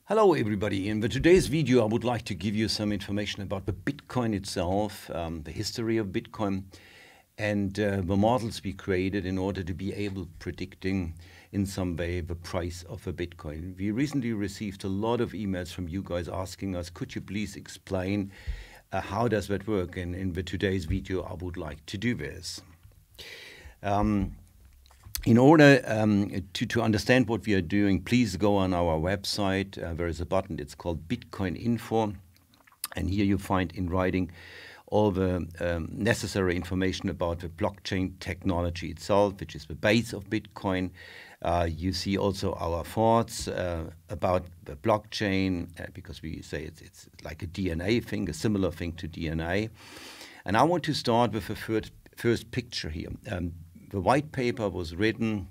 Hello everybody. In today's video I would like to give you some information about the Bitcoin itself, the history of Bitcoin and the models we created in order to be able predicting in some way the price of a Bitcoin. We recently received a lot of emails from you guys asking us, could you please explain how does that work? And in today's video I would like to do this. In order to understand what we are doing, please go on our website. There is a button, it's called Bitcoin Info. And here you find in writing all the necessary information about the blockchain technology itself, which is the base of Bitcoin. You see also our thoughts about the blockchain, because we say it's like a DNA thing, a similar thing to DNA. And I want to start with the first picture here. The white paper was written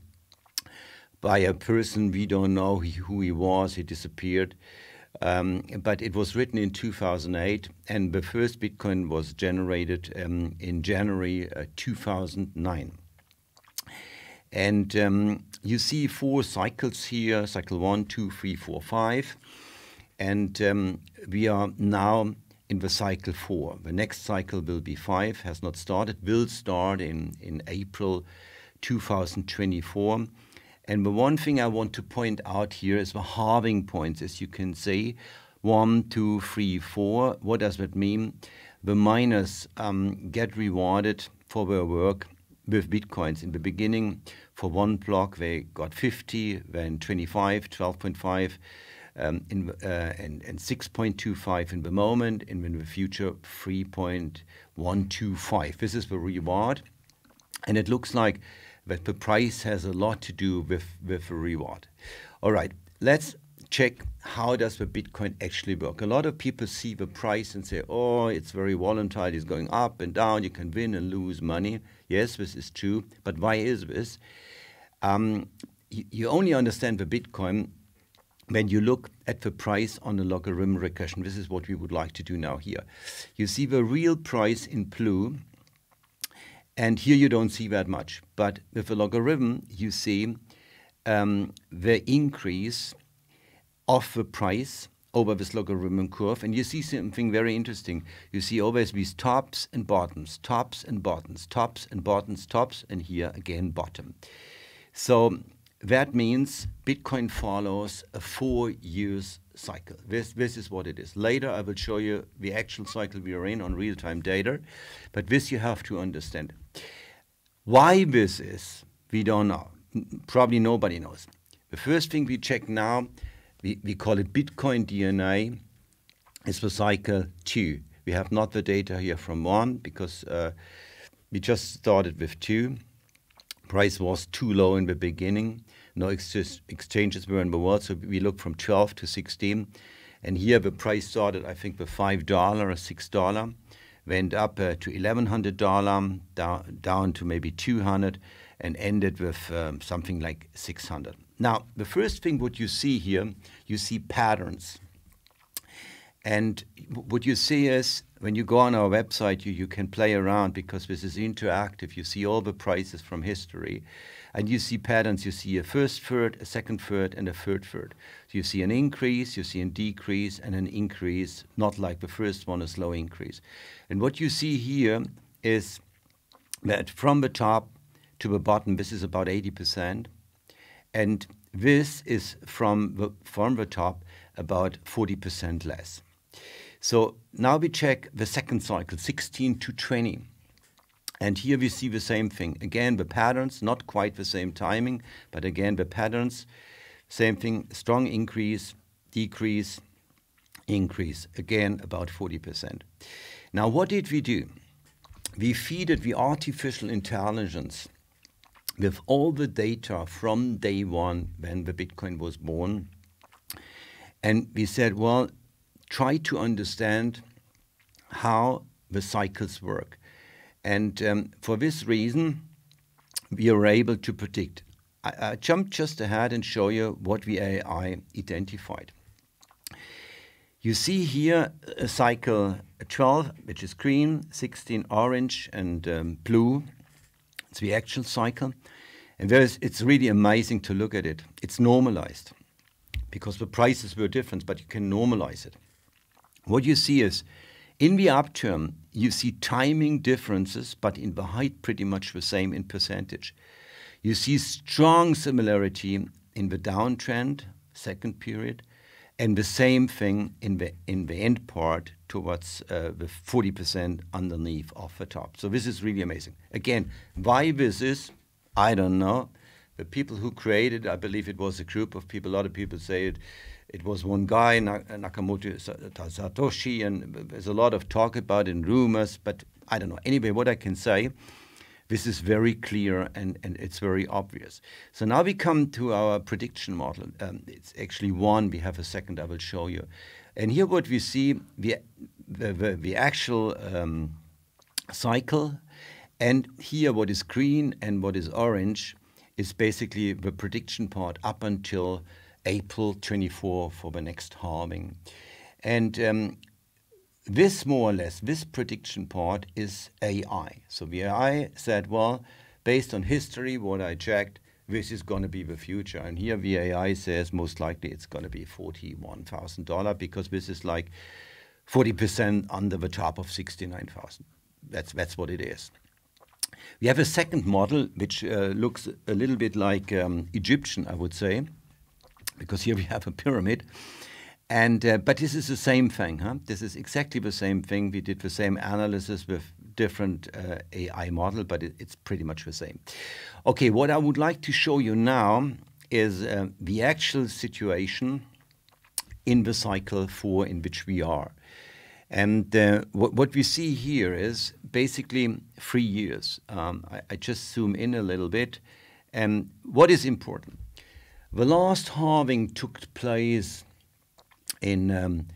by a person, we don't know who he was, he disappeared. But it was written in 2008, and the first Bitcoin was generated in January 2009. And you see 4 cycles here, cycle 1, 2, 3, 4, 5. And we are now in the cycle 4. The next cycle will be 5, has not started, will start in April 2024. And the one thing I want to point out here is the halving points. As you can see, 1, 2, 3, 4. What does that mean? The miners get rewarded for their work with Bitcoins. In the beginning, for 1 block, they got 50, then 25, 12.5. And 6.25 in the moment, and in the future 3.125. This is the reward, and it looks like that the price has a lot to do with the reward. All right, let's check how does the Bitcoin actually work. A lot of people see the price and say, oh, it's very volatile, it's going up and down, you can win and lose money. Yes, this is true, but why is this? You only understand the Bitcoin when you look at the price on the logarithm regression. This is what we would like to do now here. You see the real price in blue, and here you don't see that much. But with the logarithm, you see the increase of the price over this logarithm curve, and you see something very interesting. You see always these tops and bottoms, tops and bottoms, tops and bottoms, tops, and here again bottom. So that means Bitcoin follows a 4-year cycle. This is what it is. Later I will show you the actual cycle we are in on real-time data, but this you have to understand. Why this is, we don't know. Probably nobody knows. The first thing we check now, we call it Bitcoin DNA, is the cycle 2. We have not the data here from 1 because we just started with 2. Price was too low in the beginning. No exchanges were in the world, so we look from 12 to 16. And here the price started, I think, with $5 or $6, went up to $1,100, down to maybe $200, and ended with something like $600. Now, the first thing what you see here, you see patterns. And what you see is, when you go on our website, you can play around because this is interactive. You see all the prices from history. And you see patterns. You see a first third, a second third, and a third third. So you see an increase, you see a decrease, and an increase, not like the first one, a slow increase. And what you see here is that from the top to the bottom, this is about 80%. And this is from the top about 40% less. So now we check the second cycle, 16 to 20. And here we see the same thing. Again, the patterns, not quite the same timing, but again, the patterns, same thing, strong increase, decrease, increase, again, about 40%. Now, what did we do? We feeded the artificial intelligence with all the data from day 1 when the Bitcoin was born. And we said, well, try to understand how the cycles work. And for this reason, we are able to predict. I jumped just ahead and show you what the AI identified. You see here a cycle 12, which is green, 16 orange, and blue. It's the actual cycle. And it's really amazing to look at it. It's normalized. because the prices were different, but you can normalize it. What you see is, in the upturn, you see timing differences, but in the height pretty much the same in percentage. You see strong similarity in the downtrend, second period, and the same thing in the end part towards the 40% underneath of the top. So this is really amazing. Again, why this is, I don't know. The people who created, I believe it was a group of people. A lot of people say it was one guy, Nakamoto Satoshi, and there's a lot of talk about it and rumors, but I don't know. Anyway, what I can say, this is very clear and it's very obvious. So now we come to our prediction model. It's actually one. We have a second I will show you. And here what we see, the actual cycle, and here what is green and what is orange is basically the prediction part up until April 24 for the next halving. And this more or less, this prediction part is AI. So the AI said, well, based on history, what I checked, this is going to be the future. And here the AI says most likely it's going to be $41,000 because this is like 40% under the top of 69,000. That's what it is. We have a second model which looks a little bit like Egyptian, I would say, because here we have a pyramid. And but this is the same thing, huh? This is exactly the same thing. We did the same analysis with different AI model, but it's pretty much the same. Okay, what I would like to show you now is the actual situation in the cycle 4 in which we are. And what we see here is basically 3 years. I just zoom in a little bit. And what is important? The last halving took place in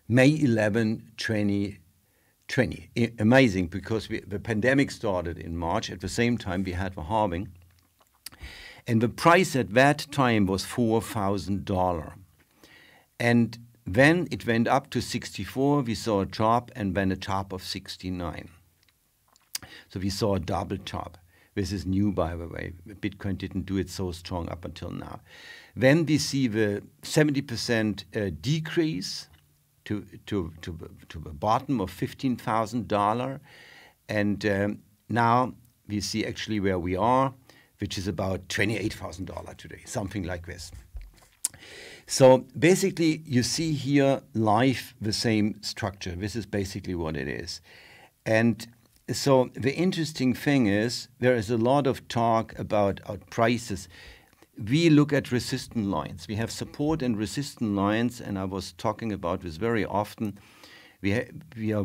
May 11, 2020. Amazing, because the pandemic started in March. At the same time, we had the halving. And the price at that time was $4,000. And then it went up to 64. We saw a drop and then a top of 69. So we saw a double top. This is new, by the way. Bitcoin didn't do it so strong up until now. Then we see the 70% decrease to the bottom of $15,000. And now we see actually where we are, which is about $28,000 today, something like this. So basically, you see here live the same structure. This is basically what it is. And so the interesting thing is there is a lot of talk about prices. We look at resistance lines. We have support and resistance lines, and I was talking about this very often. We are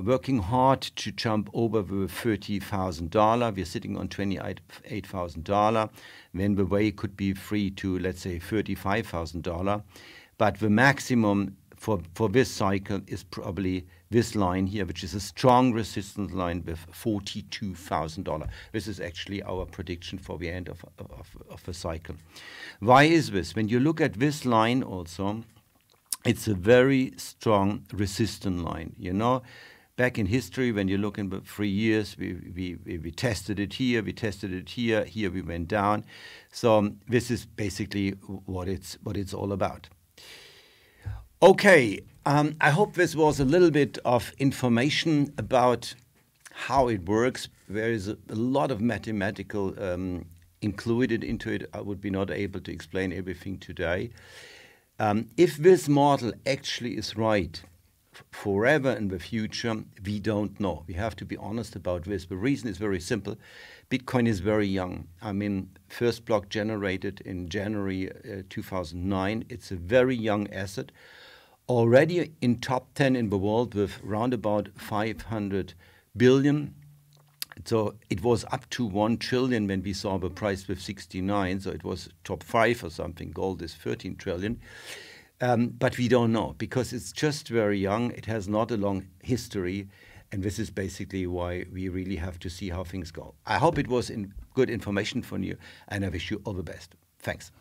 working hard to jump over the $30,000. We're sitting on $28,000. Then the way could be free to, let's say, $35,000. But the maximum for this cycle is probably this line here, which is a strong resistance line with $42,000. This is actually our prediction for the end of the cycle. Why is this? When you look at this line also, it's a very strong resistance line. You know, back in history, when you look in the 3 years, we tested it here, we tested it here, here we went down. So this is basically what it's all about. Okay, I hope this was a little bit of information about how it works. There is a lot of mathematical included into it. I would be not able to explain everything today. If this model actually is right forever in the future, we don't know. We have to be honest about this. The reason is very simple. Bitcoin is very young. I mean, first block generated in January 2009. It's a very young asset. Already in top 10 in the world with around about 500 billion. So it was up to 1 trillion when we saw the price with 69. So it was top 5 or something. Gold is 13 trillion. But we don't know because it's just very young. It has not a long history. And this is basically why we really have to see how things go. I hope it was good information for you, and I wish you all the best. Thanks.